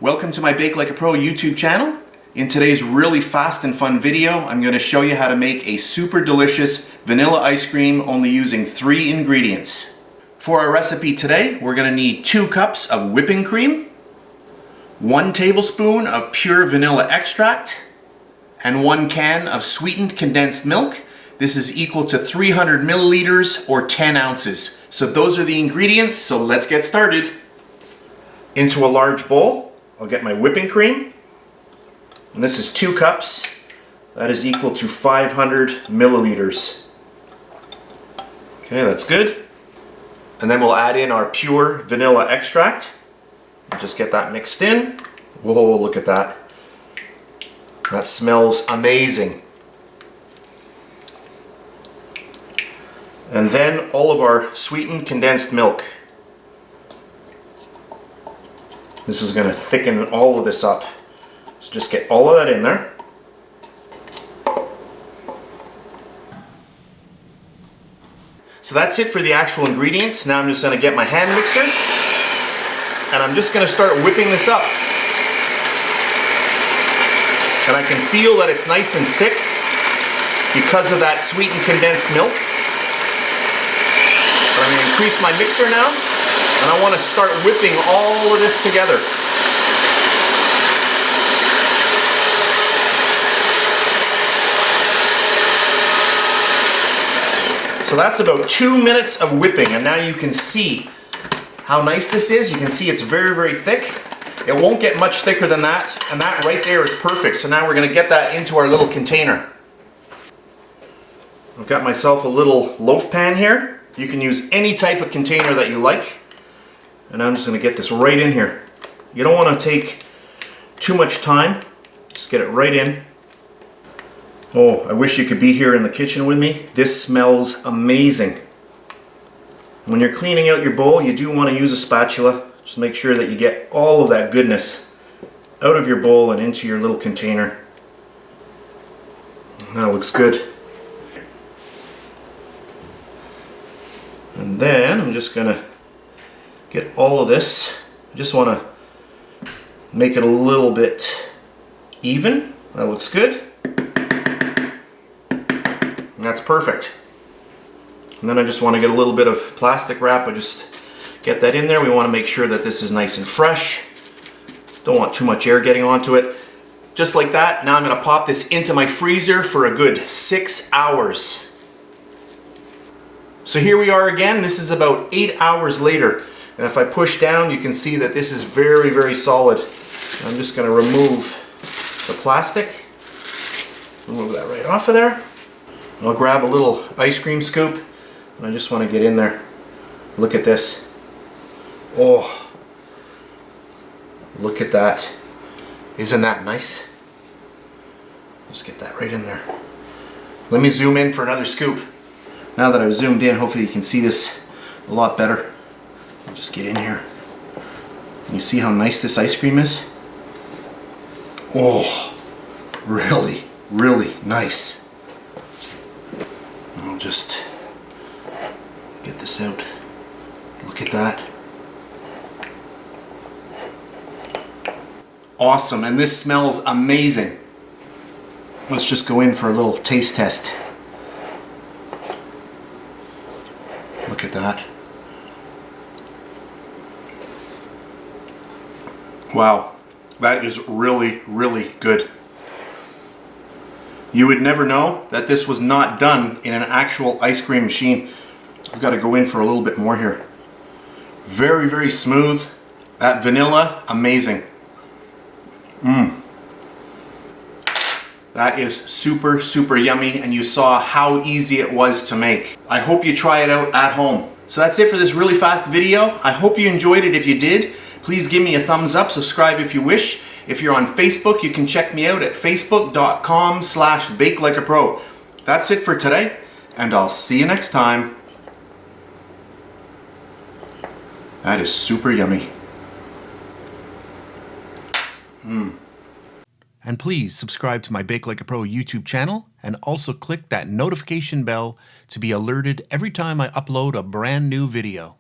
Welcome to my Bake Like a Pro YouTube channel. In today's really fast and fun video, I'm going to show you how to make a super delicious vanilla ice cream only using 3 ingredients. For our recipe today, we're going to need 2 cups of whipping cream, 1 tablespoon of pure vanilla extract, and 1 can of sweetened condensed milk. This is equal to 300 milliliters or 10 ounces. So those are the ingredients, so let's get started. Into a large bowl, I'll get my whipping cream. And this is 2 cups. That is equal to 500 milliliters. Okay, that's good. And then we'll add in our pure vanilla extract. Just get that mixed in. Whoa, look at that. That smells amazing. And then all of our sweetened condensed milk. This is going to thicken all of this up. So just get all of that in there. So that's it for the actual ingredients. Now I'm just going to get my hand mixer and I'm just going to start whipping this up. And I can feel that it's nice and thick because of that sweetened condensed milk. I'm going to increase my mixer now, and I want to start whipping all of this together. So that's about 2 minutes of whipping, and now you can see how nice this is. You can see it's very, very thick. It won't get much thicker than that, and that right there is perfect. So now we're going to get that into our little container. I've got myself a little loaf pan here. You can use any type of container that you like. And I'm just going to get this right in here. You don't want to take too much time. Just get it right in. Oh, I wish you could be here in the kitchen with me. This smells amazing. When you're cleaning out your bowl, you do want to use a spatula. Just make sure that you get all of that goodness out of your bowl and into your little container. That looks good. And then I'm just going to get all of this. I just want to make it a little bit even. That looks good. And that's perfect. And then I just want to get a little bit of plastic wrap. I just get that in there. We want to make sure that this is nice and fresh. Don't want too much air getting onto it. Just like that. Now I'm going to pop this into my freezer for a good 6 hours. So here we are again. This is about 8 hours later. And if I push down, you can see that this is very, very solid. I'm just going to remove the plastic. Remove that right off of there. I'll grab a little ice cream scoop and I just want to get in there. Look at this. Oh, look at that. Isn't that nice? Just get that right in there. Let me zoom in for another scoop. Now that I've zoomed in, hopefully you can see this a lot better. I'll just get in here. Can you see how nice this ice cream is? Oh, really, really nice. I'll just get this out. Look at that. Awesome, and this smells amazing. Let's just go in for a little taste test. Look at that. Wow, that is really, really good. You would never know that this was not done in an actual ice cream machine. I've got to go in for a little bit more here. Very, very smooth. That vanilla, amazing. That is super, super yummy, and you saw how easy it was to make. I hope you try it out at home. So that's it for this really fast video. I hope you enjoyed it. If you did, please give me a thumbs up, subscribe if you wish. If you're on Facebook, you can check me out at facebook.com/BakeLikeAPro. That's it for today, and I'll see you next time. That is super yummy. And please subscribe to my Bake Like a Pro YouTube channel and also click that notification bell to be alerted every time I upload a brand new video.